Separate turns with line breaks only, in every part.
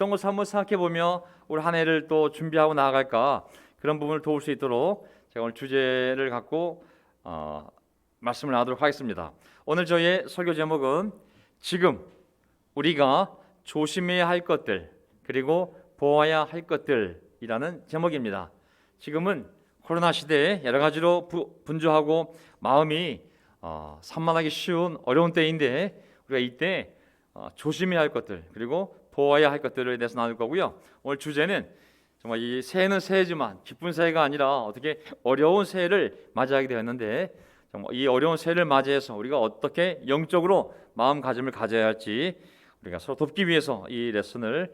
어떤 것을 한번 생각해 보며 올 한 해를 또 준비하고 나아갈까, 그런 부분을 도울 수 있도록 제가 오늘 주제를 갖고 말씀을 나누도록 하겠습니다. 오늘 저희의 설교 제목은 지금 우리가 조심해야 할 것들, 그리고 보아야 할 것들이라는 제목입니다. 지금은 코로나 시대에 여러 가지로 분주하고 마음이 산만하기 쉬운 어려운 때인데, 우리가 이때 조심해야 할 것들, 그리고 보아야 할 것들에 대해서 나눌 거고요. 오늘 주제는 정말 이 새해는 새해지만 기쁜 새해가 아니라 어떻게 어려운 새해를 맞이하게 되었는데, 정말 이 어려운 새해를 맞이해서 우리가 어떻게 영적으로 마음가짐을 가져야 할지 우리가 서로 돕기 위해서 이 레슨을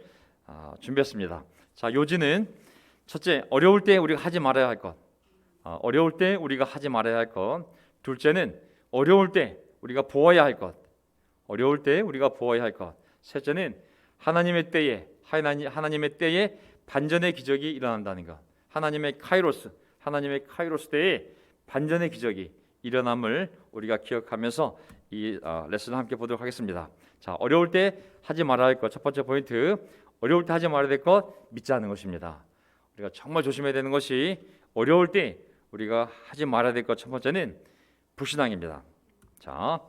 준비했습니다. 자, 요지는 첫째, 어려울 때 우리가 하지 말아야 할 것. 어려울 때 우리가 하지 말아야 할 것. 둘째는 어려울 때 우리가 보아야 할 것. 어려울 때 우리가 보아야 할 것. 셋째는 하나님의 때에 반전의 기적이 일어난다는 것. 하나님의 카이로스 때에 반전의 기적이 일어남을 우리가 기억하면서 이 레슨을 함께 보도록 하겠습니다. 자, 어려울 때 하지 말아야 할 것. 첫 번째 포인트, 어려울 때 하지 말아야 될 것, 믿지 않는 것입니다. 우리가 정말 조심해야 되는 것이, 어려울 때 우리가 하지 말아야 될 것 첫 번째는 불신앙입니다. 자,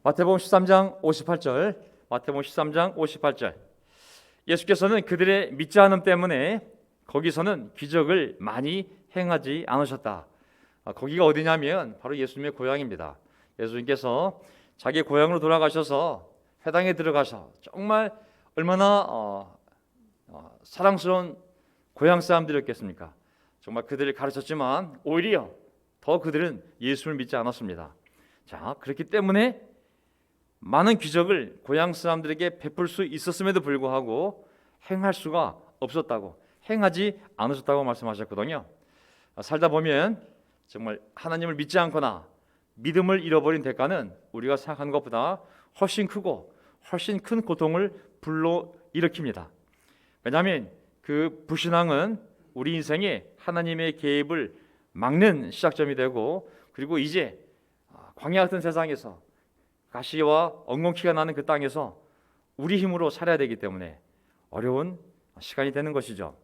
마태복음 13장 58절, 마태복음 13장 58절. 예수께서는 그들의 믿지 않음 때문에 거기서는 기적을 많이 행하지 않으셨다. 거기가 어디냐면 바로 예수님의 고향입니다. 예수님께서 자기 고향으로 돌아가셔서 회당에 들어가서 정말 얼마나 사랑스러운 고향 사람들이었겠습니까? 정말 그들을 가르쳤지만 오히려 더 그들은 예수를 믿지 않았습니다. 자, 그렇기 때문에 많은 기적을 고향 사람들에게 베풀 수 있었음에도 불구하고 행할 수가 없었다고, 행하지 않으셨다고 말씀하셨거든요. 살다 보면 정말 하나님을 믿지 않거나 믿음을 잃어버린 대가는 우리가 생각하는 것보다 훨씬 크고 훨씬 큰 고통을 불러일으킵니다. 왜냐하면 그 불신앙은 우리 인생에 하나님의 개입을 막는 시작점이 되고, 그리고 이제 광야 같은 세상에서 가시와 엉겅퀴가 나는 그 땅에서 우리 힘으로 살아야 되기 때문에 어려운 시간이 되는 것이죠.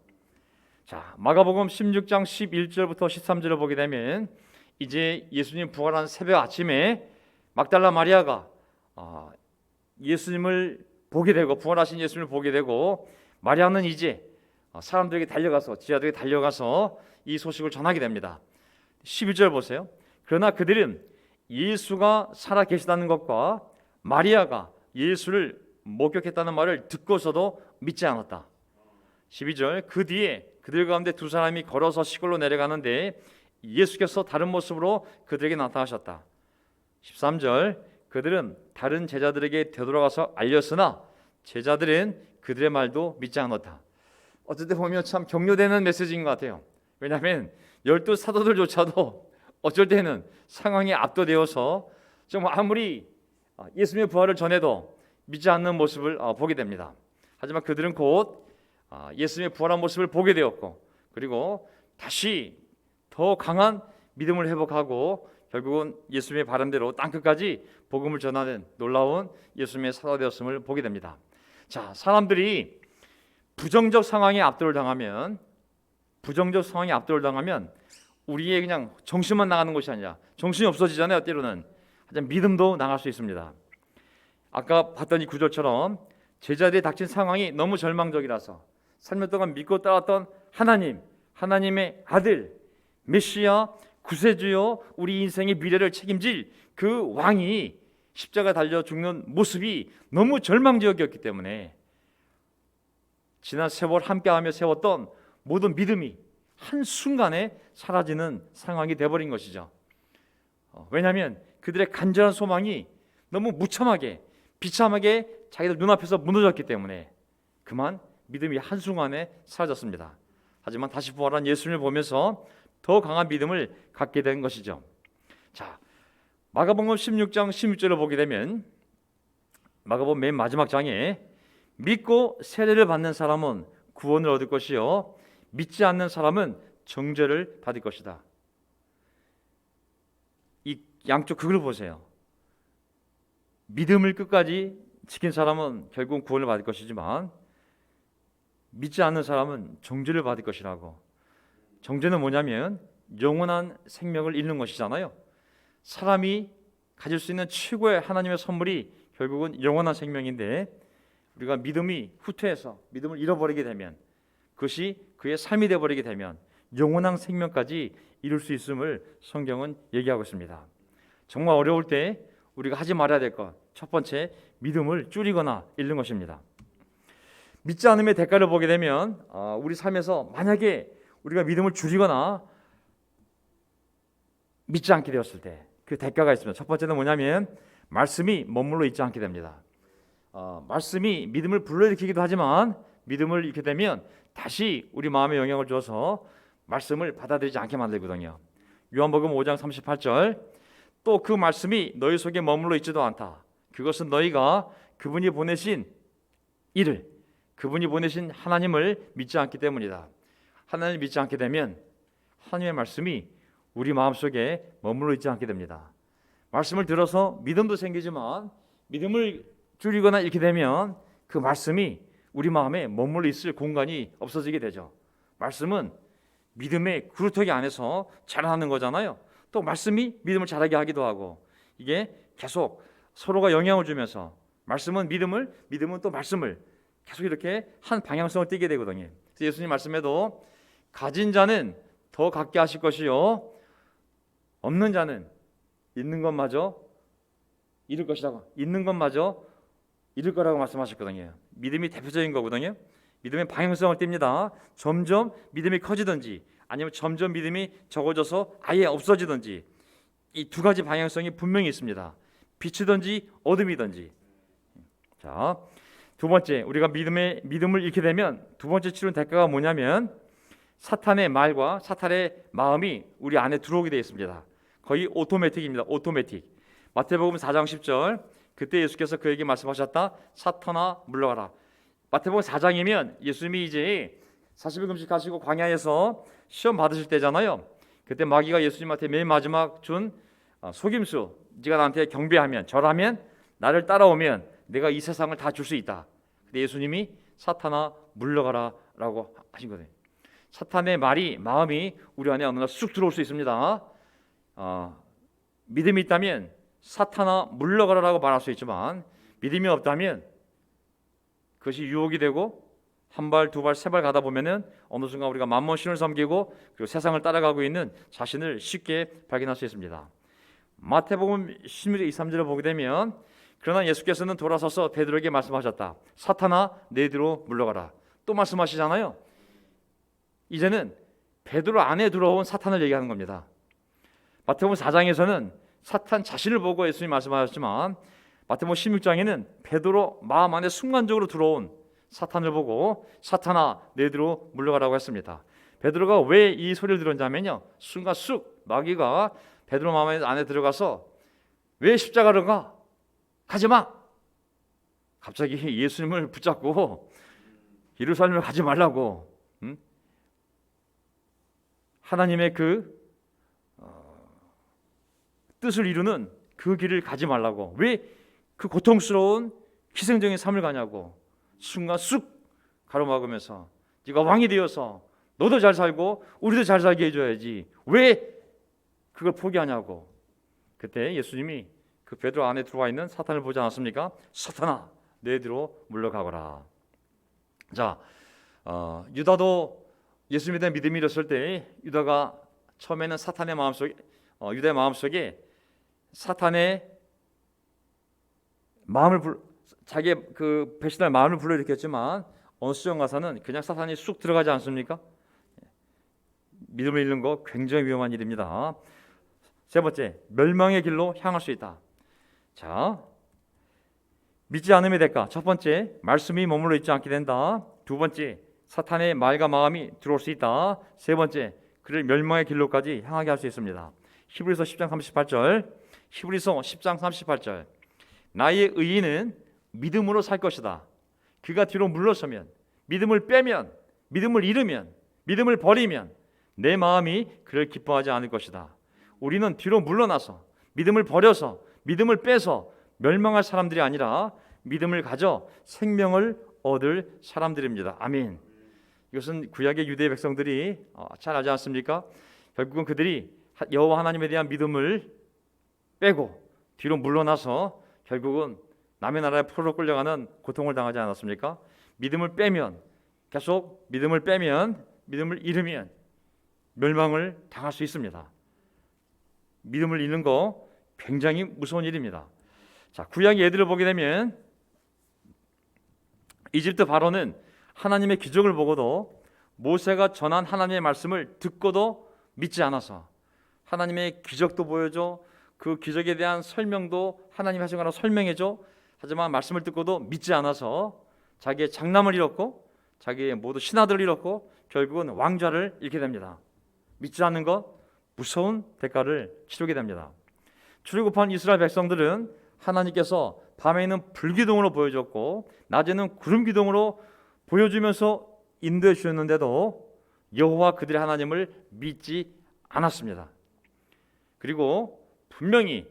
자, 마가복음 16장 11절부터 13절을 보게 되면 이제 예수님 부활한 새벽 아침에 막달라 마리아가 예수님을 보게 되고, 부활하신 예수님을 보게 되고, 마리아는 이제 사람들에게 달려가서, 지하들에게 달려가서 이 소식을 전하게 됩니다. 11절 보세요. 그러나 그들은 예수가 살아 계시다는 것과 마리아가 예수를 목격했다는 말을 듣고서도 믿지 않았다. 12절, 그 뒤에 그들 가운데 두 사람이 걸어서 시골로 내려가는데 예수께서 다른 모습으로 그들에게 나타나셨다. 13절, 그들은 다른 제자들에게 되돌아가서 알렸으나 제자들은 그들의 말도 믿지 않았다. 어쨌든 보면 참 격려되는 메시지인 것 같아요. 왜냐하면 12 사도들조차도 어쩔 때는 상황에 압도되어서 정말 아무리 예수님의 부활을 전해도 믿지 않는 모습을 보게 됩니다. 하지만 그들은 곧 예수님의 부활한 모습을 보게 되었고, 그리고 다시 더 강한 믿음을 회복하고 결국은 예수님의 바람대로 땅끝까지 복음을 전하는 놀라운 예수님의 사도가 되었음을 보게 됩니다. 자, 사람들이 부정적 상황에 압도를 당하면 우리의 그냥 정신만 나가는 것이 아니라 정신이 없어지잖아요. 때로는. 하지만 믿음도 나갈 수 있습니다. 아까 봤던 이 구절처럼 제자들이 닥친 상황이 너무 절망적이라서 3년 동안 믿고 따랐던 하나님의 아들, 메시아, 구세주요, 우리 인생의 미래를 책임질 그 왕이 십자가 달려 죽는 모습이 너무 절망적이었기 때문에 지난 세월 함께하며 세웠던 모든 믿음이 한순간에 사라지는 상황이 되어버린 것이죠. 왜냐하면 그들의 간절한 소망이 너무 무참하게, 비참하게 자기들 눈앞에서 무너졌기 때문에 그만 믿음이 한순간에 사라졌습니다. 하지만 다시 부활한 예수님을 보면서 더 강한 믿음을 갖게 된 것이죠. 자, 마가복음 16장 16절을 보게 되면, 마가복음 맨 마지막 장에 믿고 세례를 받는 사람은 구원을 얻을 것이요 믿지 않는 사람은 정죄를 받을 것이다. 이 양쪽 극을 보세요. 믿음을 끝까지 지킨 사람은 결국 구원을 받을 것이지만 믿지 않는 사람은 정죄를 받을 것이라고. 정죄는 뭐냐면 영원한 생명을 잃는 것이잖아요. 사람이 가질 수 있는 최고의 하나님의 선물이 결국은 영원한 생명인데, 우리가 믿음이 후퇴해서 믿음을 잃어버리게 되면, 그것이 그의 삶이 되어버리게 되면 영원한 생명까지 이룰 수 있음을 성경은 얘기하고 있습니다. 정말 어려울 때 우리가 하지 말아야 될 것, 첫 번째, 믿음을 줄이거나 잃는 것입니다. 믿지 않음의 대가를 보게 되면 우리 삶에서 만약에 우리가 믿음을 줄이거나 믿지 않게 되었을 때 그 대가가 있습니다. 첫 번째는 뭐냐면 말씀이 머물러 있지 않게 됩니다. 말씀이 믿음을 불러일으키기도 하지만 믿음을 잃게 되면 다시 우리 마음에 영향을 줘서 말씀을 받아들이지 않게 만들거든요. 요한복음 5장 38절, 또 그 말씀이 너희 속에 머물러 있지도 않다. 그것은 너희가 그분이 보내신 이를, 그분이 보내신 하나님을 믿지 않기 때문이다. 하나님을 믿지 않게 되면 하나님의 말씀이 우리 마음속에 머물러 있지 않게 됩니다. 말씀을 들어서 믿음도 생기지만 믿음을 줄이거나 잃게 되면 그 말씀이 우리 마음에 머물러 있을 공간이 없어지게 되죠. 말씀은 믿음의 그루터기 안에서 자라나는 거잖아요. 또 말씀이 믿음을 자라게 하기도 하고, 이게 계속 서로가 영향을 주면서 말씀은 믿음을, 믿음은 또 말씀을 계속 이렇게 한 방향성을 띠게 되거든요. 그래서 예수님 말씀에도 가진 자는 더 갖게 하실 것이요 없는 자는 있는 것마저 잃을 것이라고, 있는 것마저 잃을 거라고 말씀하셨거든요. 믿음이 대표적인 거거든요. 믿음의 방향성을 띱니다. 점점 믿음이 커지든지 아니면 점점 믿음이 적어져서 아예 없어지든지, 이 두 가지 방향성이 분명히 있습니다. 빛이든지 어둠이든지. 자, 두 번째, 우리가 믿음을 잃게 되면 두 번째 치른 대가가 뭐냐면 사탄의 말과 사탄의 마음이 우리 안에 들어오게 되어 있습니다. 거의 오토매틱입니다. 오토매틱. 마태복음 4장 10절, 그때 예수께서 그에게 말씀하셨다. 사탄아 물러가라. 마태복음 4장이면 예수님이 이제 40일 금식하시고 광야에서 시험 받으실 때잖아요. 그때 마귀가 예수님한테 맨 마지막 준 속임수, 네가 나한테 경배하면, 절하면, 나를 따라오면 내가 이 세상을 다 줄 수 있다. 근데 예수님이 사탄아 물러가라 라고 하신 거예요. 사탄의 말이, 마음이 우리 안에 어느 날 쑥 들어올 수 있습니다. 믿음이 있다면 사탄아 물러가라라고 말할 수 있지만, 믿음이 없다면 그것이 유혹이 되고 한 발, 두 발, 세 발 가다 보면은 어느 순간 우리가 만몬 신을 섬기고 그리고 세상을 따라가고 있는 자신을 쉽게 발견할 수 있습니다. 마태복음 16장 23절을 보게 되면, 그러나 예수께서는 돌아서서 베드로에게 말씀하셨다. 사탄아 내 뒤로 물러가라. 또 말씀하시잖아요. 이제는 베드로 안에 들어온 사탄을 얘기하는 겁니다. 마태복음 4장에서는 사탄 자신을 보고 예수님이 말씀하셨지만, 마태복음 16장에는 베드로 마음 안에 순간적으로 들어온 사탄을 보고 사탄아 내 뒤로 물러가라고 했습니다. 베드로가 왜 이 소리를 들었냐면요, 순간 쑥 마귀가 베드로 마음 안에 들어가서 왜 십자가를 가? 가지마! 갑자기 예수님을 붙잡고 예루살렘을 가지 말라고, 하나님의 그 뜻을 이루는 그 길을 가지 말라고, 왜 그 고통스러운 희생적인 삶을 가냐고, 순간 쑥 가로막으면서 네가 왕이 되어서 너도 잘 살고 우리도 잘 살게 해줘야지 왜 그걸 포기하냐고. 그때 예수님이 그 베드로 안에 들어와 있는 사탄을 보지 않았습니까? 사탄아 내 뒤로 물러가거라. 자, 유다도 예수님에 대한 믿음이 잃었을 때, 유다가 처음에는 사탄의 마음속에, 유다의 마음속에 사탄의 마음을 자기의 그 배신할 마음을 불러일으켰지만, 어느 시점 가서는 그냥 사탄이 쑥 들어가지 않습니까? 믿음을 잃는 거 굉장히 위험한 일입니다. 세 번째, 멸망의 길로 향할 수 있다. 자, 믿지 않음의 대가. 첫 번째, 말씀이 머물러 있지 않게 된다. 두 번째, 사탄의 말과 마음이 들어올 수 있다. 세 번째, 그를 멸망의 길로까지 향하게 할 수 있습니다. 히브리서 10장 38절, 히브리서 10장 38절, 나의 의인은 믿음으로 살 것이다. 그가 뒤로 물러서면, 믿음을 빼면, 믿음을 잃으면, 믿음을 버리면 내 마음이 그를 기뻐하지 않을 것이다. 우리는 뒤로 물러나서, 믿음을 버려서, 믿음을 빼서 멸망할 사람들이 아니라 믿음을 가져 생명을 얻을 사람들입니다. 아멘. 이것은 구약의 유대 백성들이 잘 알지 않습니까? 결국은 그들이 여호와 하나님에 대한 믿음을 빼고 뒤로 물러나서 결국은 남의 나라에 포로로 끌려가는 고통을 당하지 않았습니까? 믿음을 빼면, 계속 믿음을 빼면, 믿음을 잃으면 멸망을 당할 수 있습니다. 믿음을 잃는 거 굉장히 무서운 일입니다. 자, 구약의 예들을 보게 되면 이집트 바로는 하나님의 기적을 보고도 모세가 전한 하나님의 말씀을 듣고도 믿지 않아서 하나님의 기적도 보여줘, 그 기적에 대한 설명도 하나님이 하신 거라고 설명해줘. 하지만 말씀을 듣고도 믿지 않아서 자기의 장남을 잃었고 자기의 모두 신하들을 잃었고 결국은 왕좌를 잃게 됩니다. 믿지 않는 것, 무서운 대가를 치르게 됩니다. 출애굽한 이스라엘 백성들은 하나님께서 밤에는 불기둥으로 보여줬고 낮에는 구름기둥으로 보여주면서 인도해 주셨는데도 여호와 그들의 하나님을 믿지 않았습니다. 그리고 분명히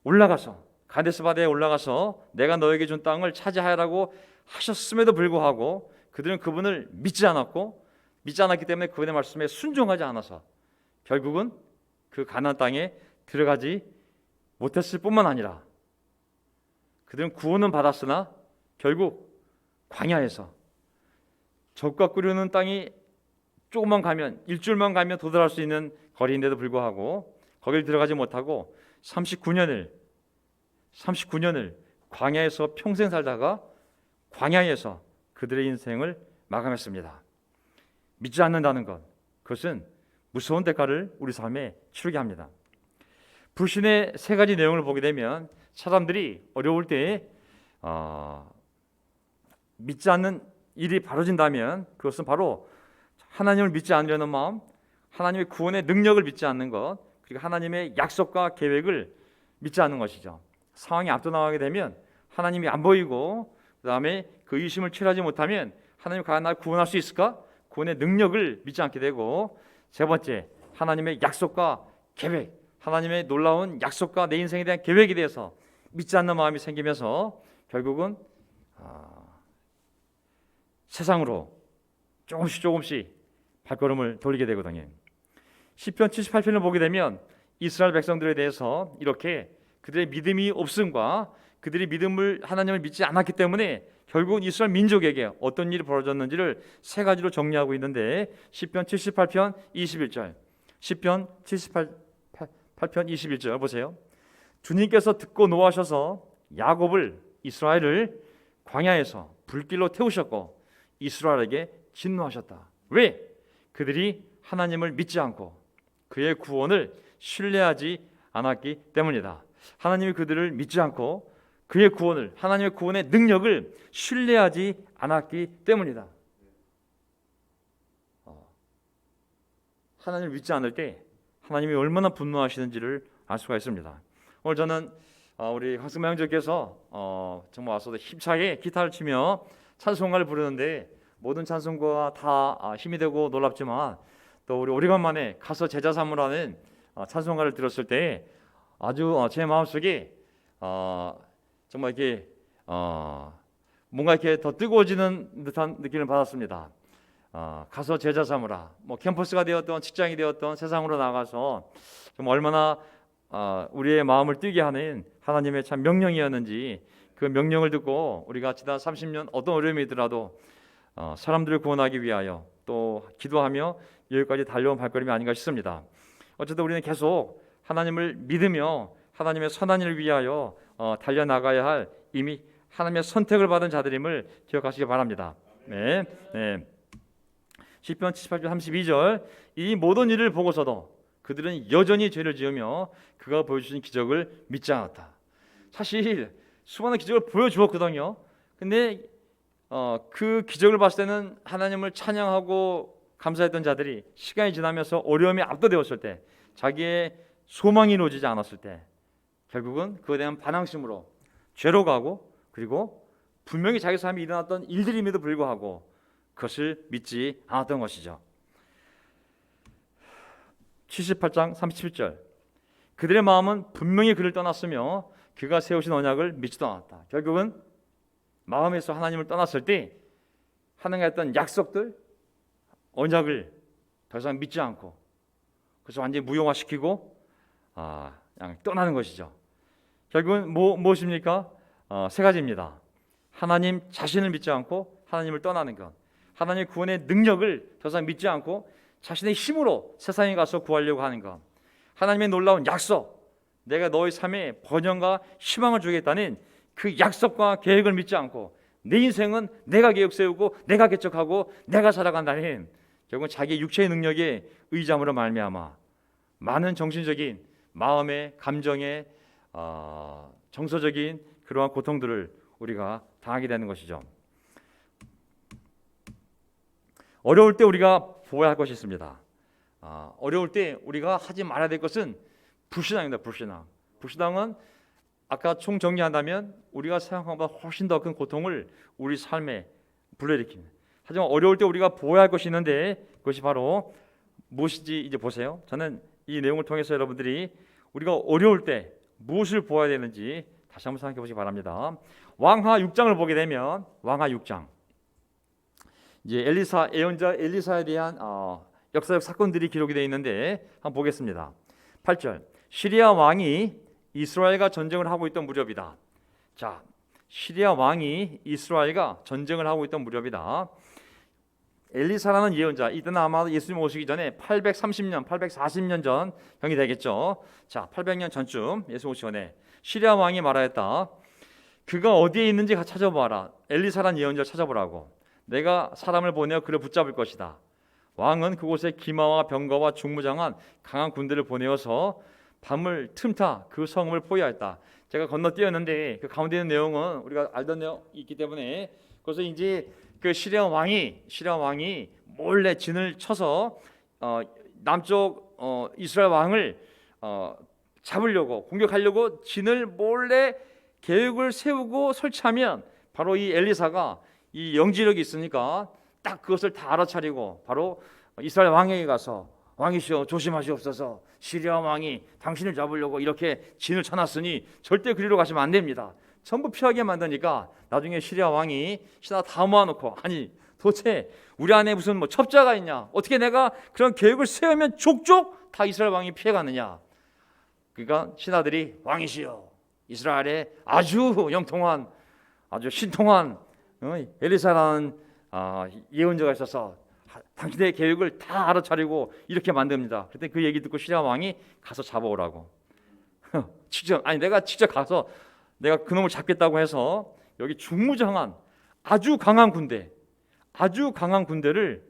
올라가서 가데스 바네에 올라가서 내가 너에게 준 땅을 차지하라고 하셨음에도 불구하고 그들은 그분을 믿지 않았고 믿지 않았기 때문에 그분의 말씀에 순종하지 않아서 결국은 그 가나안 땅에 들어가지 못했을 뿐만 아니라 그들은 구원은 받았으나 결국 광야에서 적과 끓이는 땅이 조금만 가면 일주일만 가면 도달할 수 있는 거리인데도 불구하고 거기를 들어가지 못하고 39년을 광야에서 평생 살다가 광야에서 그들의 인생을 마감했습니다. 믿지 않는다는 것, 그것은 무서운 대가를 우리 삶에 치르게 합니다. 불신의 세 가지 내용을 보게 되면 사람들이 어려울 때 믿지 않는 일이 벌어진다면 그것은 바로 하나님을 믿지 않으려는 마음, 하나님의 구원의 능력을 믿지 않는 것, 그리고 하나님의 약속과 계획을 믿지 않는 것이죠. 상황이 앞서나가게 되면 하나님이 안 보이고 그 다음에 그 의심을 취하지 못하면 하나님 과연 날 구원할 수 있을까? 구원의 능력을 믿지 않게 되고, 세 번째, 하나님의 약속과 계획, 하나님의 놀라운 약속과 내 인생에 대한 계획에 대해서 믿지 않는 마음이 생기면서 결국은 세상으로 조금씩 발걸음을 돌리게 되거든요. 시편 78편을 보게 되면 이스라엘 백성들에 대해서 이렇게 그들의 믿음이 없음과 그들이 하나님을 믿지 않았기 때문에 결국은 이스라엘 민족에게 어떤 일이 벌어졌는지를 세 가지로 정리하고 있는데, 시편 78편 21절, 시편 78편 21절 보세요. 주님께서 듣고 노하셔서 야곱을, 이스라엘을 광야에서 불길로 태우셨고 이스라엘에게 진노하셨다. 왜? 그들이 하나님을 믿지 않고 그의 구원을 신뢰하지 않았기 때문이다. 하나님이 그들을 믿지 않고 그의 구원을, 하나님의 구원의 능력을 신뢰하지 않았기 때문이다. 하나님을 믿지 않을 때 하나님이 얼마나 분노하시는지를 알 수가 있습니다. 오늘 저는 우리 황승만 형제께서 정말 와서 힘차게 기타를 치며 찬송가를 부르는데 모든 찬송가가 다 힘이 되고 놀랍지만 또 우리 오래간만에 가서 제자 삼으라는 찬송가를 들었을 때 아주 제 마음속에 정말 이렇게 뭔가 이렇게 더 뜨거워지는 듯한 느낌을 받았습니다. 가서 제자 삼으라. 뭐 캠퍼스가 되었던 직장이 되었던 세상으로 나가서 정말 얼마나 우리의 마음을 뛰게 하는 하나님의 참 명령이었는지, 그 명령을 듣고 우리가 지난 30년 어떤 어려움이 있더라도 사람들을 구원하기 위하여 또 기도하며 여기까지 달려온 발걸음이 아닌가 싶습니다. 어쨌든 우리는 계속 하나님을 믿으며 하나님의 선한 일을 위하여 달려나가야 할 이미 하나님의 선택을 받은 자들임을 기억하시기 바랍니다. 네. 시편 78편 32절, 이 모든 일을 보고서도 그들은 여전히 죄를 지으며 그가 보여주신 기적을 믿지 않았다. 사실 수많은 기적을 보여주었거든요. 근데 그 기적을 봤을 때는 하나님을 찬양하고 감사했던 자들이 시간이 지나면서 어려움이 압도되었을 때, 자기의 소망이 이루어지지 않았을 때 결국은 그에 대한 반항심으로 죄로 가고, 그리고 분명히 자기 삶에 일어났던 일들임에도 불구하고 그것을 믿지 않았던 것이죠. 78장 37절, 그들의 마음은 분명히 그를 떠났으며 그가 세우신 언약을 믿지도 않았다. 결국은 마음에서 하나님을 떠났을 때 하나님과 했던 약속들, 언약을 더 이상 믿지 않고 그래서 완전히 무용화시키고 그냥 떠나는 것이죠. 결국은 무엇입니까? 세 가지입니다. 하나님 자신을 믿지 않고 하나님을 떠나는 것, 하나님의 구원의 능력을 더 이상 믿지 않고 자신의 힘으로 세상에 가서 구하려고 하는 것, 하나님의 놀라운 약속, 내가 너의 삶에 번영과 희망을 주겠다는 그 약속과 계획을 믿지 않고 내 인생은 내가 계획 세우고 내가 개척하고 내가 살아간다는 결국은 자기 육체의 능력에 의지함으로 말미암아 많은 정신적인 마음의 감정의 정서적인 그러한 고통들을 우리가 당하게 되는 것이죠. 어려울 때 우리가 보아야 할 것이 있습니다. 어려울 때 우리가 하지 말아야 될 것은 불신앙입니다. 불신앙은 아까 총 정리한다면 우리가 생각한 것보다 훨씬 더 큰 고통을 우리 삶에 불러일으킵니다. 하지만 어려울 때 우리가 보아야 할 것이 있는데 그것이 바로 무엇인지 이제 보세요. 저는 이 내용을 통해서 여러분들이 우리가 어려울 때 무엇을 보아야 되는지 다시 한번 생각해 보시기 바랍니다. 왕하 6장을 보게 되면 왕하 6장 이제 예언자 엘리사에 대한 역사적 사건들이 기록이 되어 있는데 한번 보겠습니다. 8절 시리아 왕이 이스라엘과 전쟁을 하고 있던 무렵이다. 자, 시리아 왕이 이스라엘과 전쟁을 하고 있던 무렵이다. 엘리사라는 예언자, 이때는 아마 예수님 오시기 전에 830년, 840년 전 형이 되겠죠. 자, 800년 전쯤 예수 오시기 전에 시리아 왕이 말하였다. 그가 어디에 있는지 찾아보아라. 엘리사라는 예언자를 찾아보라고. 내가 사람을 보내어 그를 붙잡을 것이다. 왕은 그곳에 기마와 병거와 중무장한 강한 군대를 보내어서 밤을 틈타 그 성읍을 포위하였다. 제가 건너뛰었는데 그 가운데 있는 내용은 우리가 알던 내용이 있기 때문에 그래서 이제 그 시리아 왕이 몰래 진을 쳐서 남쪽 이스라엘 왕을 잡으려고 공격하려고 진을 몰래 계획을 세우고 설치하면 바로 이 엘리사가 이 영지력이 있으니까 딱 그것을 다 알아차리고 바로 이스라엘 왕에게 가서 왕이시여 조심하시옵소서 시리아 왕이 당신을 잡으려고 이렇게 진을 쳐놨으니 절대 그리로 가시면 안 됩니다. 전부 피하게 만드니까 나중에 시리아 왕이 신하 다 모아놓고 아니 도대체 우리 안에 무슨 첩자가 있냐, 어떻게 내가 그런 계획을 세우면 족족 다 이스라엘 왕이 피해가느냐. 그러니까 신하들이 왕이시여 이스라엘에 아주 영통한 아주 신통한 엘리사라는 예언자가 있어서 당신의 계획을 다 알아차리고 이렇게 만듭니다. 그때 그 얘기 듣고 시리아 왕이 가서 잡아오라고. 내가 직접 가서 내가 그놈을 잡겠다고 해서 여기 중무장한 아주 강한 군대를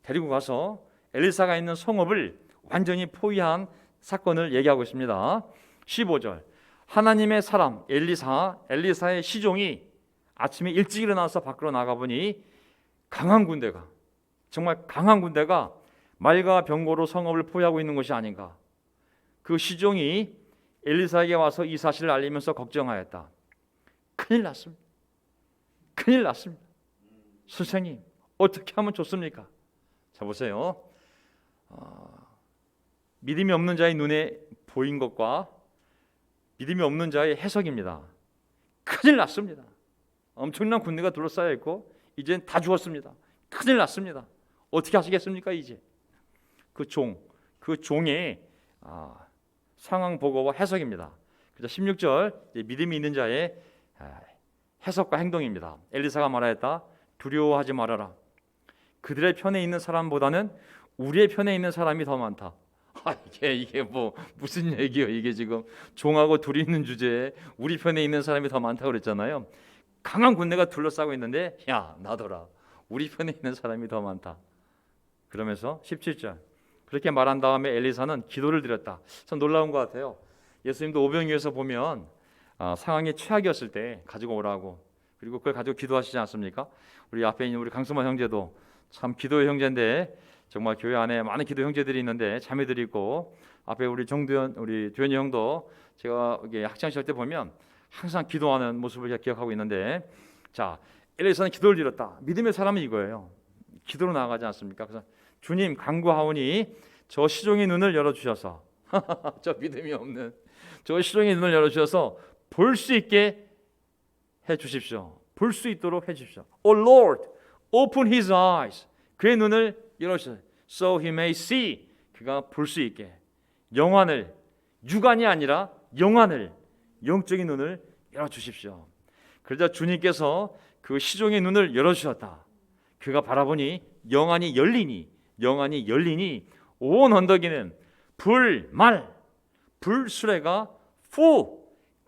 데리고 가서 엘리사가 있는 성읍을 완전히 포위한 사건을 얘기하고 있습니다. 15절 하나님의 사람 엘리사의 시종이 아침에 일찍 일어나서 밖으로 나가보니 정말 강한 군대가 말과 병거로 성읍을 포위하고 있는 것이 아닌가. 그 시종이 엘리사에게 와서 이 사실을 알리면서 걱정하였다. 큰일 났습니다. 선생님 어떻게 하면 좋습니까? 자 보세요. 믿음이 없는 자의 눈에 보인 것과 믿음이 없는 자의 해석입니다. 큰일 났습니다. 엄청난 군대가 둘러싸여 있고 이젠 다 죽었습니다. 큰일 났습니다. 어떻게 하시겠습니까? 이제 그 종의 상황 보고와 해석입니다. 그래서 16절 믿음이 있는 자의 해석과 행동입니다. 엘리사가 말하였다. 두려워하지 말아라. 그들의 편에 있는 사람보다는 우리의 편에 있는 사람이 더 많다. 이게 무슨 얘기예요? 이게 지금 종하고 둘이 있는 주제에 우리 편에 있는 사람이 더 많다고 그랬잖아요. 강한 군대가 둘러싸고 있는데 야 나더라. 우리 편에 있는 사람이 더 많다. 그러면서 17절 그렇게 말한 다음에 엘리사는 기도를 드렸다. 참 놀라운 것 같아요. 예수님도 오병이어에서 보면 상황이 최악이었을 때 가지고 오라고 그리고 그걸 가지고 기도하시지 않습니까? 우리 앞에 있는 우리 강수만 형제도 참 기도의 형제인데 정말 교회 안에 많은 기도 형제들이 있는데 자매들이 있고 앞에 우리 정두현 우리 두현이 형도 제가 학창 시절 때 보면 항상 기도하는 모습을 기억하고 있는데 자 엘리사는 기도를 드렸다. 믿음의 사람은 이거예요. 기도로 나아가지 않습니까? 그래서 주님 간구하오니 저 시종의 눈을 열어주셔서 저 믿음이 없는 저 시종의 눈을 열어주셔서 볼 수 있게 해주십시오. 볼 수 있도록 해주십시오. Oh Lord, open his eyes. 그의 눈을 열어주셨어요. So he may see. 그가 볼 수 있게. 영안을, 육안이 아니라 영안을, 영적인 눈을 열어주십시오. 그러자 주님께서 그 시종의 눈을 열어주셨다. 그가 바라보니 영안이 열리니 온 언덕에는 불수레가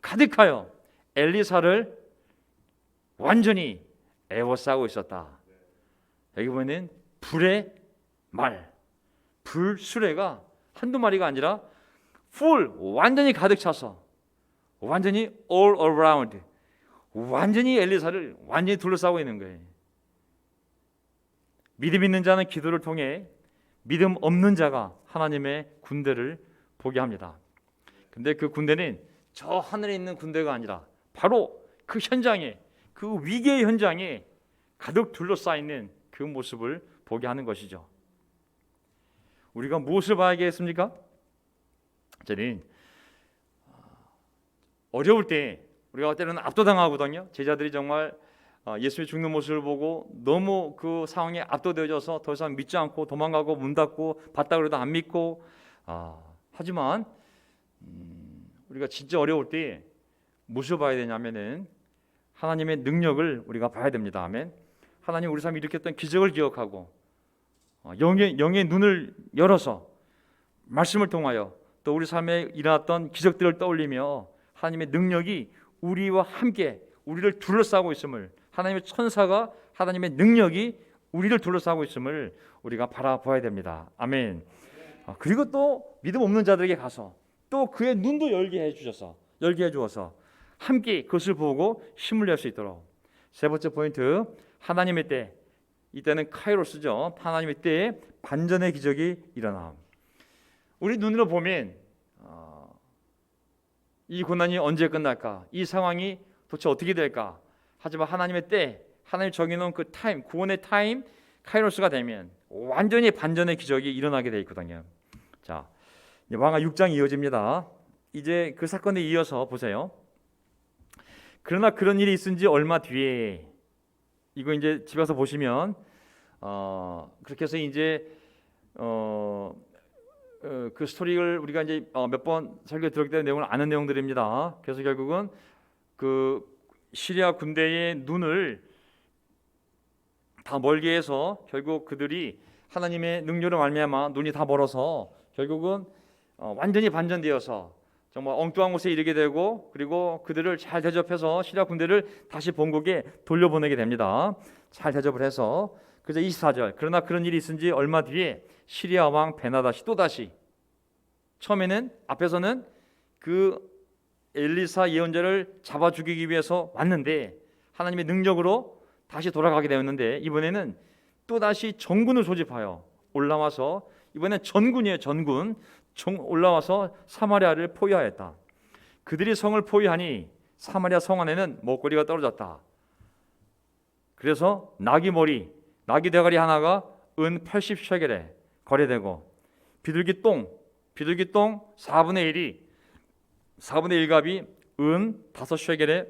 가득하여 엘리사를 완전히 에워싸고 있었다. 여기 보면 불의 불수레가 한두 마리가 아니라 완전히 가득 차서 완전히 all around, 완전히 엘리사를 완전히 둘러싸고 있는 거예요. 믿음 있는 자는 기도를 통해 믿음 없는 자가 하나님의 군대를 보게 합니다. 근데 그 군대는 저 하늘에 있는 군대가 아니라 바로 그 현장에, 그 위기의 현장에 가득 둘러싸여 있는 그 모습을 보게 하는 것이죠. 우리가 무엇을 봐야겠습니까? 저는 어려울 때 우리가 때로는 압도당하거든요. 제자들이 정말 예수의 죽는 모습을 보고 너무 그 상황에 압도되어져서 더 이상 믿지 않고 도망가고 문 닫고 봤다 그래도 안 믿고, 하지만 우리가 진짜 어려울 때 무엇을 봐야 되냐면은 하나님의 능력을 우리가 봐야 됩니다. 아멘. 하나님 우리 삶에 일으켰던 기적을 기억하고 영의 눈을 열어서 말씀을 통하여 또 우리 삶에 일어났던 기적들을 떠올리며 하나님의 능력이 우리와 함께 우리를 둘러싸고 있음을, 하나님의 천사가, 하나님의 능력이 우리를 둘러싸고 있음을 우리가 바라봐야 됩니다. 아멘. 그리고 또 믿음 없는 자들에게 가서 또 그의 눈도 열게 해 주어서 함께 그것을 보고 힘을 낼 수 있도록. 세 번째 포인트, 하나님의 때. 이때는 카이로스죠. 하나님의 때에 반전의 기적이 일어남. 우리 눈으로 보면 이 고난이 언제 끝날까? 이 상황이 도대체 어떻게 될까? 하지만 하나님의 때, 하나님 정해놓은 그 타임, 구원의 타임, 카이로스가 되면 완전히 반전의 기적이 일어나게 돼 있거든요. 자, 왕하 6장이 이어집니다. 이제 그 사건에 이어서 보세요. 그러나 그런 일이 있은 지 얼마 뒤에, 이거 이제 집에 가서 보시면 그렇게 해서 이제 그 스토리를 우리가 이제 몇 번 설교 들었기 때문에 내용을 아는 내용들입니다. 그래서 결국은 그 시리아 군대의 눈을 다 멀게 해서 결국 그들이 하나님의 능력으로 말미암아 눈이 다 멀어서 결국은 완전히 반전되어서 정말 엉뚱한 곳에 이르게 되고, 그리고 그들을 잘 대접해서 시리아 군대를 다시 본국에 돌려보내게 됩니다. 잘 대접을 해서. 그래서 24절, 그러나 그런 일이 있은 지 얼마 뒤에 시리아 왕 베나다시 또다시, 처음에는 앞에서는 그 엘리사 예언자를 잡아 죽이기 위해서 왔는데 하나님의 능력으로 다시 돌아가게 되었는데, 이번에는 또다시 전군을 소집하여 올라와서, 이번엔 전군이에요. 전군 올라와서 사마리아를 포위하였다. 그들이 성을 포위하니 사마리아 성 안에는 먹거리가 떨어졌다. 그래서 나귀 대가리 하나가 은 80셰겔에 거래되고, 비둘기 똥 4분의 1값이 은 5셰겔에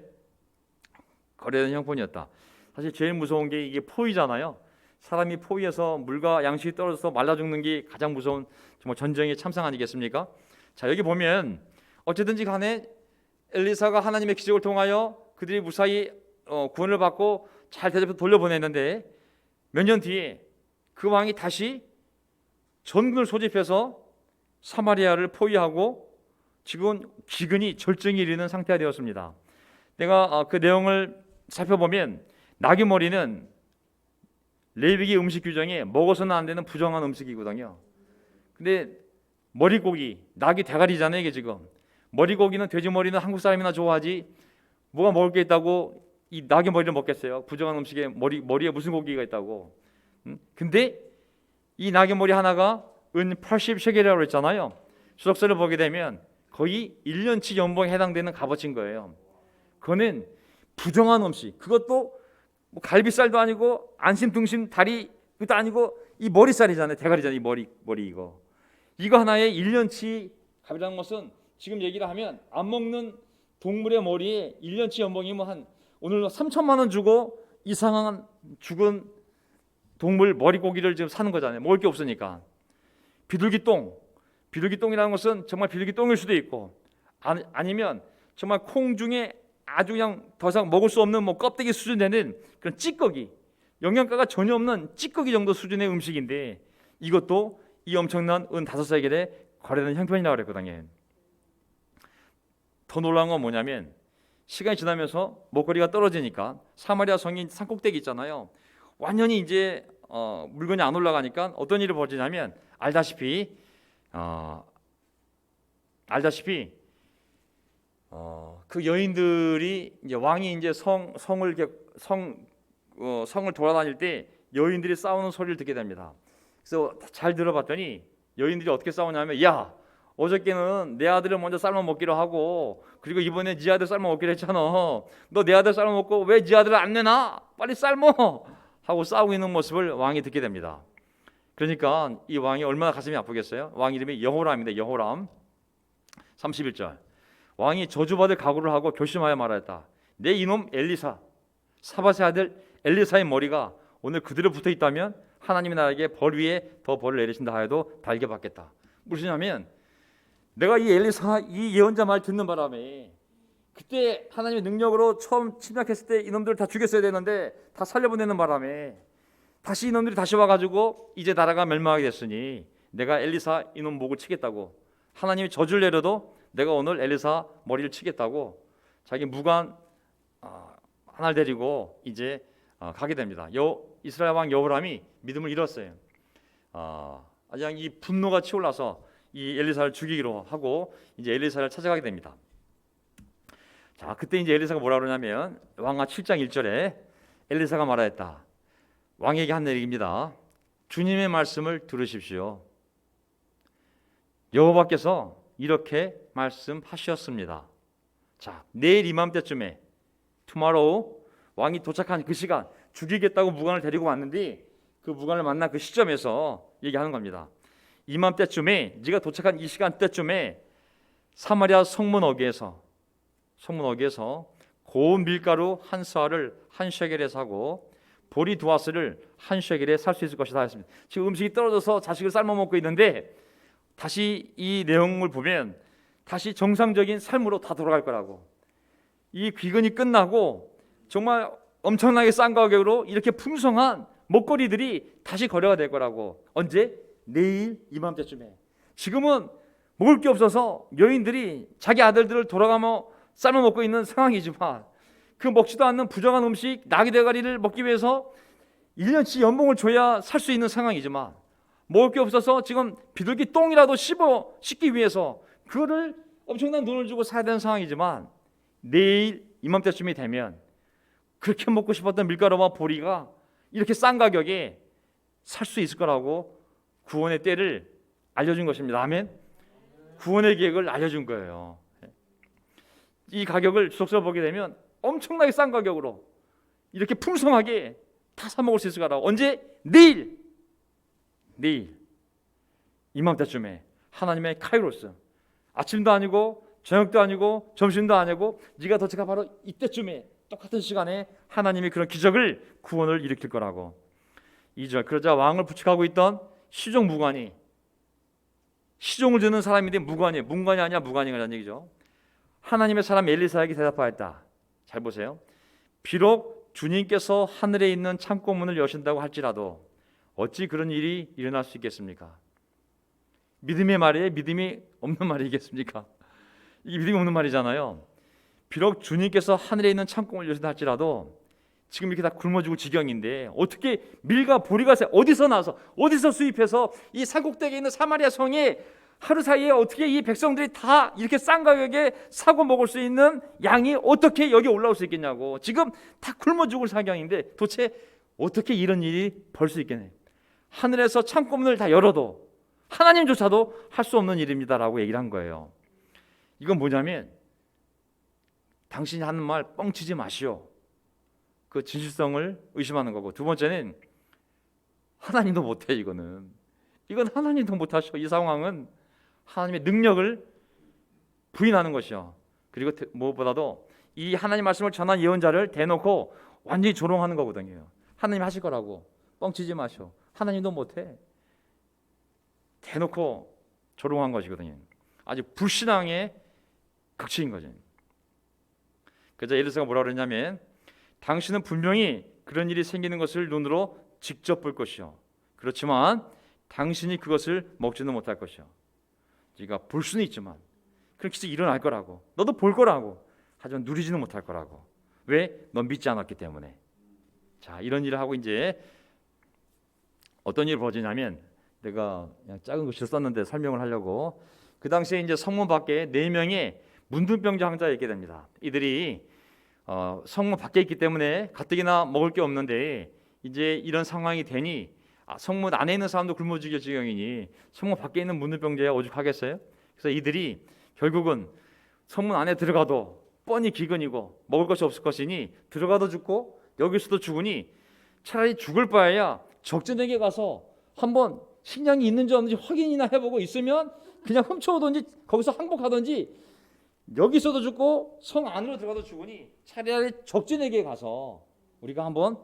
거래되는 형편이었다. 사실 제일 무서운 게 이게 포위잖아요. 사람이 포위해서 물과 양식이 떨어져서 말라 죽는 게 가장 무서운 정말 전쟁의 참상 아니겠습니까? 자, 여기 보면 어쨌든지 간에 엘리사가 하나님의 기적을 통하여 그들이 무사히 구원을 받고 잘 대접해서 돌려보냈는데, 몇 년 뒤에 그 왕이 다시 전군을 소집해서 사마리아를 포위하고 지금 기근이 절정에 이르는 상태가 되었습니다. 내가 그 내용을 살펴보면 나귀머리는 레위기 음식 규정에 먹어서는 안 되는 부정한 음식이거든요. 근데 머리고기, 나귀 대가리잖아요. 이게 지금 머리고기는, 돼지머리는 한국 사람이나 좋아하지 뭐가 먹을 게 있다고 이 나귀 머리를 먹겠어요? 부정한 음식에 머리에 무슨 고기가 있다고. 근데 이 나귀 머리 하나가 은 80셰겔이라고 했잖아요. 수록서를 보게 되면 거의 1년치 연봉에 해당되는 값어치인 거예요. 그거는 부정한 음식, 그것도 뭐 갈비살도 아니고 안심 등심 다리 그것도 아니고 이 머리살이잖아요. 대가리잖아요. 이 머리 이거 하나에 1년치 값이라는 것은 지금 얘기를 하면 안 먹는 동물의 머리에 1년치 연봉이면 한 오늘 3천만 원 주고 이상한 죽은 동물 머리고기를 지금 사는 거잖아요. 먹을 게 없으니까. 비둘기똥이라는 것은 정말 비둘기똥일 수도 있고, 아니면 정말 콩 중에 아주 그냥 더 이상 먹을 수 없는 뭐 껍데기 수준 되는 그런 찌꺼기, 영양가가 전혀 없는 찌꺼기 정도 수준의 음식인데, 이것도 이 엄청난 은 5세겔에 거래되는 형편이라고 그랬거든요. 더 놀라운 건 뭐냐면, 시간이 지나면서 먹거리가 떨어지니까 사마리아 성인 산꼭대기 있잖아요. 완전히 이제 물건이 안 올라가니까 어떤 일이 벌어지냐면, 알다시피 그 여인들이 이제 왕이 이제 성을 돌아다닐 때 여인들이 싸우는 소리를 듣게 됩니다. 그래서 잘 들어봤더니 여인들이 어떻게 싸우냐면, 야, 어저께는 내 아들을 먼저 삶아 먹기로 하고, 그리고 이번에 네 아들 삶아 먹기로 했잖아. 너 내 아들 삶아 먹고 왜 네 아들을 안 내놔? 빨리 삶어! 하고 싸우고 있는 모습을 왕이 듣게 됩니다. 그러니까 이 왕이 얼마나 가슴이 아프겠어요? 왕 이름이 여호람인데, 여호람 31절, 왕이 저주받을 각오를 하고 결심하여 말하였다. 내 이놈 엘리사, 사밧의 아들 엘리사의 머리가 오늘 그대로 붙어 있다면 하나님이 나에게 벌 위에 더 벌을 내리신다 하여도 달게 받겠다. 무엇이냐면, 내가 이 엘리사, 이 예언자 말 듣는 바람에 그때 하나님의 능력으로 처음 침략했을 때 이놈들을 다 죽였어야 되는데 다 살려보내는 바람에 다시 이놈들이 다시 와가지고 이제 나라가 멸망하게 됐으니 내가 엘리사 이놈 목을 치겠다고, 하나님이 저주를 내려도 내가 오늘 엘리사 머리를 치겠다고 자기 무관 하나를 데리고 이제 가게 됩니다. 이스라엘 왕 여호람이 믿음을 잃었어요. 아주 이 분노가 치올라서 이 엘리사를 죽이기로 하고 이제 엘리사를 찾아가게 됩니다. 자, 그때 이제 엘리사가 뭐라 그러냐면, 왕하 7장 1절에 엘리사가 말하였다. 왕에게 한 얘기입니다. 주님의 말씀을 들으십시오. 여호와께서 이렇게 말씀하셨습니다. 자, 내일 이맘때쯤에, tomorrow, 왕이 도착한 그 시간, 죽이겠다고 무관을 데리고 왔는데 그 무관을 만난 그 시점에서 얘기하는 겁니다. 이맘때쯤에, 네가 도착한 이 시간대쯤에 사마리아 성문 어귀에서 고운 밀가루 한 스아를 한 셰겔에 사고 보리 두 아스를 한 셰겔에 살 수 있을 것이다 했습니다. 지금 음식이 떨어져서 자식을 삶아 먹고 있는데 다시 이 내용을 보면 다시 정상적인 삶으로 다 돌아갈 거라고. 이 귀근이 끝나고 정말 엄청나게 싼 가격으로 이렇게 풍성한 먹거리들이 다시 거래가 될 거라고. 언제? 내일 이맘때쯤에. 지금은 먹을 게 없어서 여인들이 자기 아들들을 돌아가며 삶아 먹고 있는 상황이지만, 그 먹지도 않는 부정한 음식 나귀 대가리를 먹기 위해서 1년치 연봉을 줘야 살 수 있는 상황이지만, 먹을 게 없어서 지금 비둘기 똥이라도 씹기 위해서 그거를 엄청난 돈을 주고 사야 되는 상황이지만, 내일 이맘때쯤이 되면 그렇게 먹고 싶었던 밀가루와 보리가 이렇게 싼 가격에 살 수 있을 거라고 구원의 때를 알려준 것입니다. 아멘. 구원의 계획을 알려준 거예요. 이 가격을 주석서 보게 되면 엄청나게 싼 가격으로 이렇게 풍성하게 다 사 먹을 수 있을 거라고. 언제? 내일 이맘때쯤에 하나님의 카이로스, 아침도 아니고 저녁도 아니고 점심도 아니고 네가 도착한 바로 이때쯤에 똑같은 시간에 하나님이 그런 기적을, 구원을 일으킬 거라고. 2절, 그러자 왕을 부축하고 있던 시종 무관이, 시종을 듣는 사람인데 문관이 아니야 무관이라는 얘기죠. 하나님의 사람 엘리사에게 대답하였다. 잘 보세요. 비록 주님께서 하늘에 있는 창고문을 여신다고 할지라도 어찌 그런 일이 일어날 수 있겠습니까? 믿음의 말이에요? 믿음이 없는 말이겠습니까? 이게 믿음이 없는 말이잖아요. 비록 주님께서 하늘에 있는 창고문을 여신다 할지라도 지금 이렇게 다 굶어 죽을 지경인데 어떻게 밀과 보리가 어디서 나서 어디서 수입해서 이 산꼭대기에 있는 사마리아 성에 하루 사이에 어떻게 이 백성들이 다 이렇게 싼 가격에 사고 먹을 수 있는 양이 어떻게 여기 올라올 수 있겠냐고. 지금 다 굶어 죽을 상황인데 도대체 어떻게 이런 일이 벌 수 있겠네. 하늘에서 창고문을 다 열어도 하나님조차도 할 수 없는 일입니다라고 얘기를 한 거예요. 이건 뭐냐면, 당신이 하는 말 뻥치지 마시오. 그 진실성을 의심하는 거고, 두 번째는 하나님도 못해. 이건 하나님도 못하셔. 이 상황은 하나님의 능력을 부인하는 것이요. 그리고 무엇보다도 이 하나님 말씀을 전한 예언자를 대놓고 완전히 조롱하는 거거든요. 하나님 하실 거라고. 뻥치지 마시오. 하나님도 못해. 대놓고 조롱한 것이거든요. 아주 불신앙의 극치인 거죠. 그래서 엘리사가 뭐라 그랬냐면, 당신은 분명히 그런 일이 생기는 것을 눈으로 직접 볼 것이요, 그렇지만 당신이 그것을 먹지는 못할 것이요. 네가 볼 수는 있지만 그런 기적이 일어날 거라고, 너도 볼 거라고, 하지만 누리지는 못할 거라고. 왜? 넌 믿지 않았기 때문에. 자, 이런 일을 하고 이제 어떤 일이 벌어지냐면, 내가 그냥 작은 글씨를 썼는데 설명을 하려고, 그 당시에 이제 성문 밖에 4명의 문둥병자 환자가 있게 됩니다. 이들이 성문 밖에 있기 때문에 가뜩이나 먹을 게 없는데, 이제 이런 상황이 되니 성문 안에 있는 사람도 굶어 죽일 지경이니 성문 밖에 있는 문둥병자야 오죽하겠어요? 그래서 이들이 결국은 성문 안에 들어가도 뻔히 기근이고 먹을 것이 없을 것이니 들어가도 죽고 여기서도 죽으니 차라리 죽을 바에야 적진에게 가서 한번 식량이 있는지 없는지 확인이나 해보고 있으면 그냥 훔쳐오든지 거기서 항복하든지, 여기서도 죽고 성 안으로 들어가도 죽으니 차라리 적진에게 가서 우리가 한번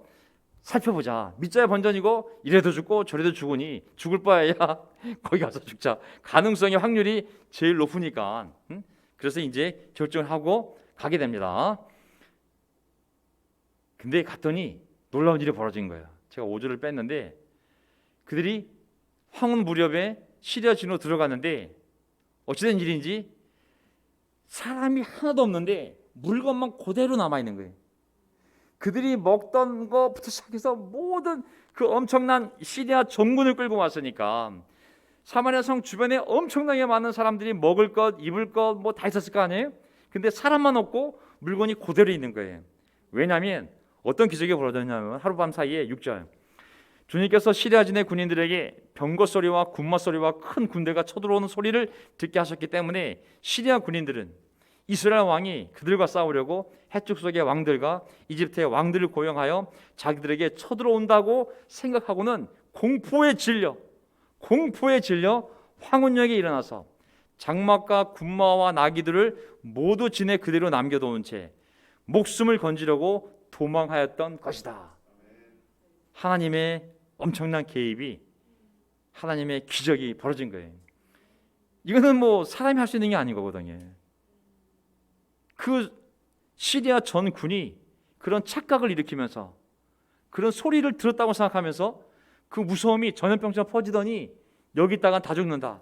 살펴보자. 믿자야 번전이고 이래도 죽고 저래도 죽으니 죽을 바에야 거기 가서 죽자. 가능성의 확률이 제일 높으니까. 그래서 이제 결정을 하고 가게 됩니다. 근데 갔더니 놀라운 일이 벌어진 거예요. 제가 5절을 뺐는데, 그들이 황혼 무렵에 시리아 진으로 들어갔는데 어찌된 일인지 사람이 하나도 없는데 물건만 그대로 남아있는 거예요. 그들이 먹던 것부터 시작해서 모든 그 엄청난 시리아 전군을 끌고 왔으니까 사마리아 성 주변에 엄청나게 많은 사람들이 먹을 것, 입을 것 뭐 다 있었을 거 아니에요? 근데 사람만 없고 물건이 그대로 있는 거예요. 왜냐하면 어떤 기적이 벌어졌냐면, 하룻밤 사이에 6절, 주님께서 시리아진의 군인들에게 병거 소리와 군마 소리와 큰 군대가 쳐들어오는 소리를 듣게 하셨기 때문에 시리아 군인들은 이스라엘 왕이 그들과 싸우려고 해축 속의 왕들과 이집트의 왕들을 고용하여 자기들에게 쳐들어온다고 생각하고는 공포에 질려 황혼역에 일어나서 장막과 군마와 나귀들을 모두 진에 그대로 남겨놓은 채 목숨을 건지려고 도망하였던 것이다. 하나님의 엄청난 개입이, 하나님의 기적이 벌어진 거예요. 이거는 뭐 사람이 할 수 있는 게 아닌 거거든요. 그 시리아 전군이 그런 착각을 일으키면서 그런 소리를 들었다고 생각하면서 그 무서움이 전염병처럼 퍼지더니 여기다가 다 죽는다.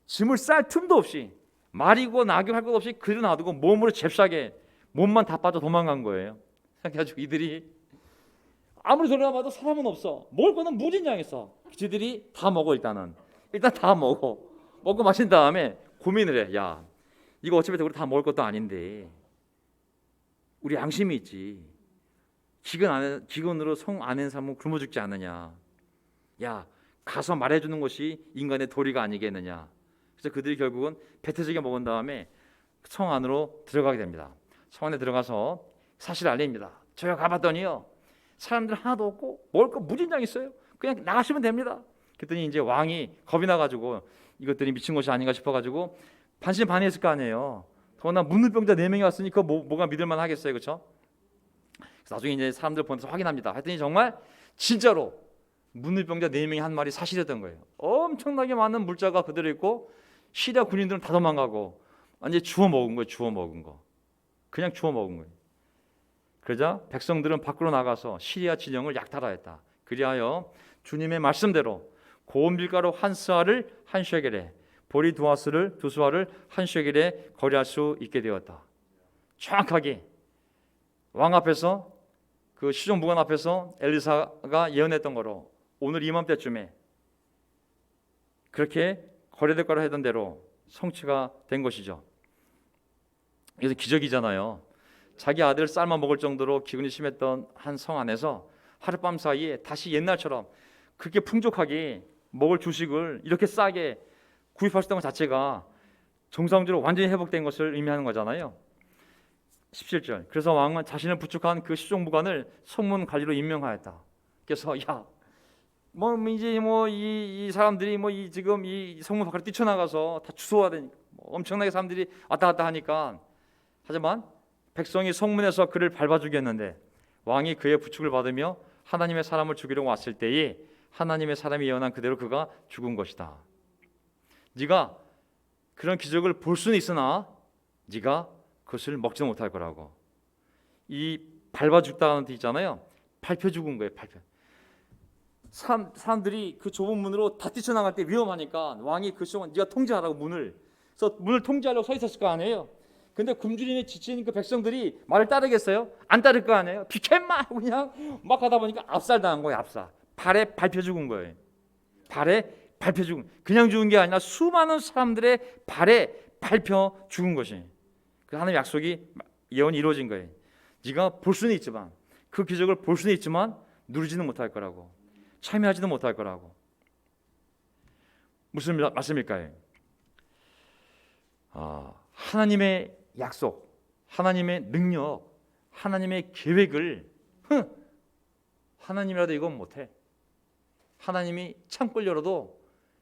짐을 쌀 틈도 없이, 말이고 나귀고 할 것 없이 그대로 놔두고 몸으로 잽싸게 몸만 다 빠져 도망간 거예요. 그래가지고 이들이 아무리 돌아봐도 사람은 없어. 먹을 거는 무진장했어. 지들이 다 먹어. 일단 다 먹고 마신 다음에 고민을 해. 야, 이거 어차피 우리 다 먹을 것도 아닌데 우리 양심이 있지. 기근으로 성 안에 사면 굶어 죽지 않느냐. 야, 가서 말해주는 것이 인간의 도리가 아니겠느냐. 그래서 그들이 결국은 배 터지게 먹은 다음에 성 안으로 들어가게 됩니다. 성 안에 들어가서 사실 알립니다. 제가 가봤더니요, 사람들 하나도 없고 먹을 거 무진장 있어요. 그냥 나가시면 됩니다. 그랬더니 이제 왕이 겁이 나가지고 이것들이 미친 것이 아닌가 싶어가지고 반신반의했을 거 아니에요. 더구나 문둥병자 4명이 왔으니까 뭐가 믿을만 하겠어요, 그렇죠? 그래서 나중에 이제 사람들 보내서 확인합니다. 했더니 정말 진짜로 문둥병자 4명이 한 말이 사실이었던 거예요. 엄청나게 많은 물자가 그대로 있고 시리아 군인들은 다 도망가고 완전히 주워 먹은 거. 그냥 주워 먹은 거예요. 그러자 백성들은 밖으로 나가서 시리아 진영을 약탈하였다. 그리하여 주님의 말씀대로 고운 밀가루 한 스아를 한 쉐겔에, 보리 두 수아를 한 쉐겔에 거래할 수 있게 되었다. 정확하게 왕 앞에서, 그 시종무관 앞에서 엘리사가 예언했던 거로 오늘 이맘때쯤에 그렇게 거래될 거라 했던 대로 성취가 된 것이죠. 그래서 기적이잖아요. 자기 아들 삶아 먹을 정도로 기근이 심했던 한 성 안에서 하룻밤 사이에 다시 옛날처럼 그렇게 풍족하게 먹을 주식을 이렇게 싸게 구입할 수 있다는 것 자체가 정상적으로 완전히 회복된 것을 의미하는 거잖아요. 17절. 그래서 왕은 자신을 부축한 그 시종무관을 성문 관리로 임명하였다. 그래서 이 사람들이 지금 이 성문 밖으로 뛰쳐나가서 다 주소해야 되니까 엄청나게 사람들이 왔다 갔다 하니까, 하지만 백성이 성문에서 그를 밟아 죽였는데 왕이 그의 부축을 받으며 하나님의 사람을 죽이려고 왔을 때에 하나님의 사람이 예언한 그대로 그가 죽은 것이다. 네가 그런 기적을 볼 수는 있으나 네가 그것을 먹지도 못할 거라고. 이 밟아 죽다는 데 있잖아요. 밟혀 죽은 거예요. 밟혀. 사람들이 그 좁은 문으로 다 뛰쳐나갈 때 위험하니까 왕이 그 시간 네가 통제하라고 그래서 문을 통제하려고 서 있었을 거 아니에요. 근데 굶주림에 지친 그 백성들이 말을 따르겠어요? 안 따를 거 아니에요. 비켜 임마 그냥 막 하다 보니까 압살당한 거예요. 압살. 발에 밟혀 죽은 거예요. 발에 밟혀 죽은. 그냥 죽은 게 아니라 수많은 사람들의 발에 밟혀 죽은 것이. 그 하나님의 약속이 예언이 이루어진 거예요. 네가 볼 수는 있지만 그 기적을 볼 수는 있지만 누리지는 못할 거라고. 참여하지도 못할 거라고. 무슨 말씀일까요? 하나님의 약속, 하나님의 능력, 하나님의 계획을 하나님이라도 이건 못해. 하나님이 창고를 열어도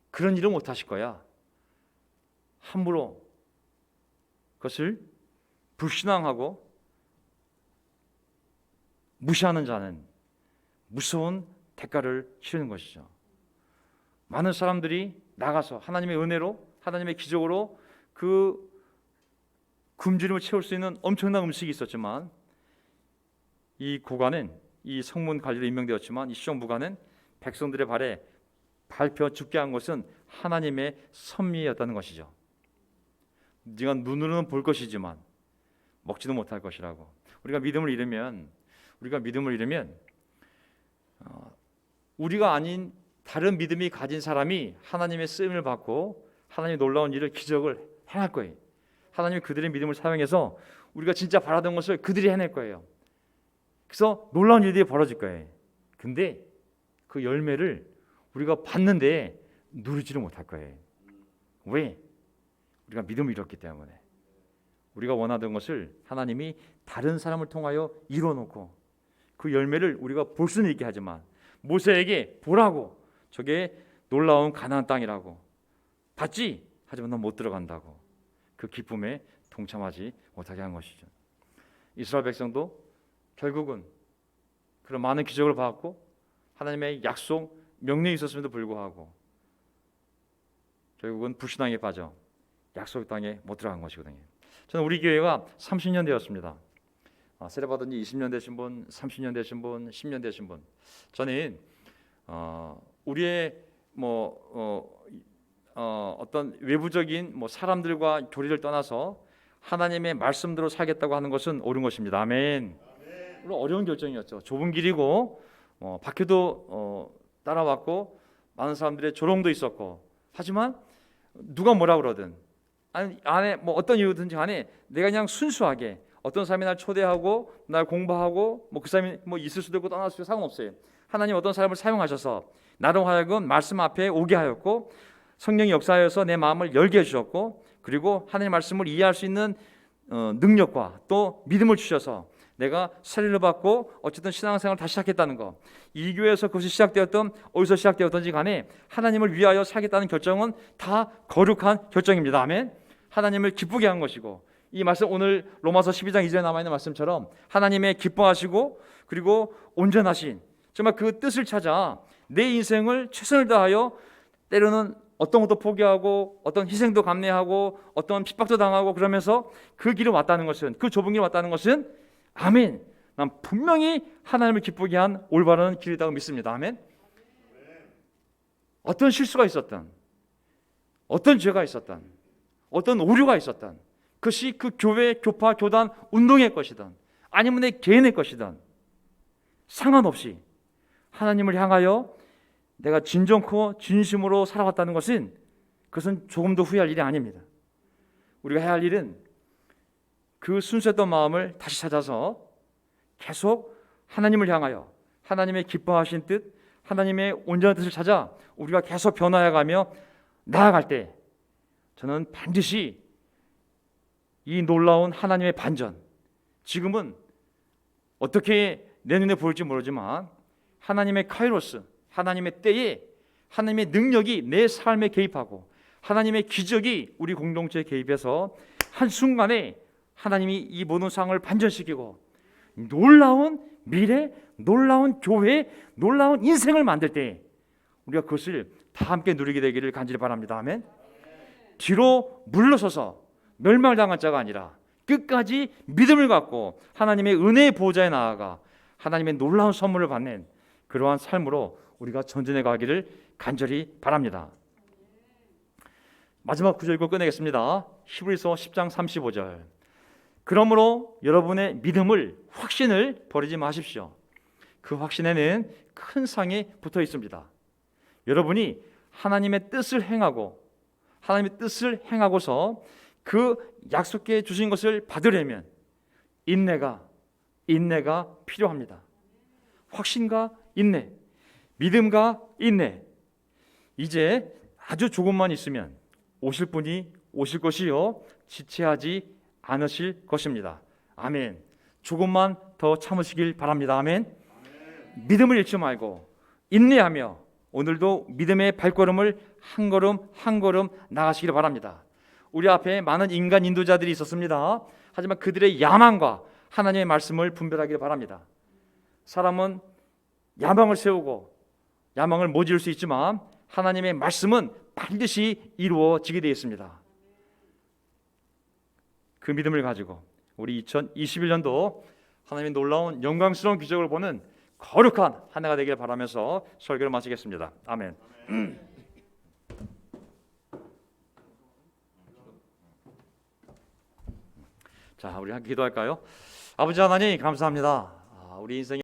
그런 일을 못하실 거야. 함부로 그것을 불신앙하고 무시하는 자는 무서운 대가를 치르는 것이죠. 많은 사람들이 나가서 하나님의 은혜로, 하나님의 기적으로 그 굶주림을 채울 수 있는 엄청난 음식이 있었지만 이 고관은, 이 성문 관리로 임명되었지만 이 시정부관은 백성들의 발에 밟혀 죽게 한 것은 하나님의 섭리였다는 것이죠. 네가 눈으로는 볼 것이지만 먹지도 못할 것이라고. 우리가 믿음을 잃으면 우리가 아닌 다른 믿음이 가진 사람이 하나님의 쓰임을 받고 하나님의 놀라운 일을, 기적을 행할 거예요. 하나님이 그들의 믿음을 사용해서 우리가 진짜 바라던 것을 그들이 해낼 거예요. 그래서 놀라운 일들이 벌어질 거예요. 근데 그 열매를 우리가 받는데 누리지를 못할 거예요. 왜? 우리가 믿음을 잃었기 때문에. 우리가 원하던 것을 하나님이 다른 사람을 통하여 이뤄놓고 그 열매를 우리가 볼 수는 있게 하지만 모세에게 보라고, 저게 놀라운 가나안 땅이라고, 봤지? 하지만 넌 못 들어간다고. 그 기쁨에 동참하지 못하게 한 것이죠. 이스라엘 백성도 결국은 그런 많은 기적을 받았고 하나님의 약속, 명령이 있었음에도 불구하고 결국은 불신앙에 빠져 약속 땅에 못 들어간 것이거든요. 저는 우리 교회가 30년 되었습니다. 세례받은 지 20년 되신 분, 30년 되신 분, 10년 되신 분. 저는 우리의 어떤 외부적인 사람들과 교리를 떠나서 하나님의 말씀대로 살겠다고 하는 것은 옳은 것입니다. 아멘. 물론 어려운 결정이었죠. 좁은 길이고 박해도 따라왔고 많은 사람들의 조롱도 있었고, 하지만 누가 뭐라 그러든 안에 어떤 이유든지 간에 내가 그냥 순수하게, 어떤 사람이 날 초대하고 날 공부하고 그 사람이 있을 수도 있고 떠날 수도 상관없어요. 하나님 어떤 사람을 사용하셔서 나로 하여금 말씀 앞에 오게 하였고 성령이 역사하여서 내 마음을 열게 해주셨고, 그리고 하나님의 말씀을 이해할 수 있는 능력과 또 믿음을 주셔서 내가 세례를 받고 어쨌든 신앙생활을 다시 시작했다는 것, 이 교회에서 그것이 시작되었던 어디서 시작되었던지 간에 하나님을 위하여 살겠다는 결정은 다 거룩한 결정입니다. 아멘. 하나님을 기쁘게 한 것이고, 이 말씀 오늘 로마서 12장 2절에 남아있는 말씀처럼 하나님의 기뻐하시고 그리고 온전하신 정말 그 뜻을 찾아 내 인생을 최선을 다하여 때로는 어떤 것도 포기하고 어떤 희생도 감내하고 어떤 핍박도 당하고 그러면서 그 길을 왔다는 것은, 그 좁은 길을 왔다는 것은 아멘, 난 분명히 하나님을 기쁘게 한 올바른 길이라고 믿습니다. 아멘. 어떤 실수가 있었던, 어떤 죄가 있었던, 어떤 오류가 있었던, 그것이 그 교회, 교파, 교단, 운동의 것이든 아니면 내 개인의 것이든 상관없이 하나님을 향하여 내가 진정코 진심으로 살아왔다는 것은, 그것은 조금도 후회할 일이 아닙니다. 우리가 해야 할 일은 그 순수했던 마음을 다시 찾아서 계속 하나님을 향하여 하나님의 기뻐하신 뜻, 하나님의 온전한 뜻을 찾아 우리가 계속 변화해가며 나아갈 때 저는 반드시 이 놀라운 하나님의 반전, 지금은 어떻게 내 눈에 보일지 모르지만 하나님의 카이로스, 하나님의 때에 하나님의 능력이 내 삶에 개입하고 하나님의 기적이 우리 공동체에 개입해서 한순간에 하나님이 이 모든 상황을 반전시키고 놀라운 미래, 놀라운 교회, 놀라운 인생을 만들 때 우리가 그것을 다 함께 누리게 되기를 간절히 바랍니다. 아멘. 뒤로 물러서서 멸망당한 자가 아니라 끝까지 믿음을 갖고 하나님의 은혜의 보호자에 나아가 하나님의 놀라운 선물을 받는 그러한 삶으로 우리가 전진해 가기를 간절히 바랍니다. 마지막 구절 읽고 끝내겠습니다. 히브리서 10장 35절. 그러므로 여러분의 믿음을, 확신을 버리지 마십시오. 그 확신에는 큰 상이 붙어 있습니다. 여러분이 하나님의 뜻을 행하고 하나님의 뜻을 행하고서 그 약속해 주신 것을 받으려면 인내가 필요합니다. 확신과 인내, 믿음과 인내. 이제 아주 조금만 있으면 오실 분이 오실 것이요 지체하지 않으실 것입니다. 아멘. 조금만 더 참으시길 바랍니다. 아멘. 믿음을 잃지 말고 인내하며 오늘도 믿음의 발걸음을 한 걸음 한 걸음 나가시길 바랍니다. 우리 앞에 많은 인간 인도자들이 있었습니다. 하지만 그들의 야망과 하나님의 말씀을 분별하기를 바랍니다. 사람은 야망을 세우고 야망을 못 이룰 수 있지만 하나님의 말씀은 반드시 이루어지게 되어 있습니다. 그 믿음을 가지고 우리 2021년도 하나님의 놀라운 영광스러운 기적을 보는 거룩한 한 해가 되길 바라면서 설교를 마치겠습니다. 아멘. 자, 우리 함께 기도할까요? 아버지 하나님 감사합니다. 우리 인생에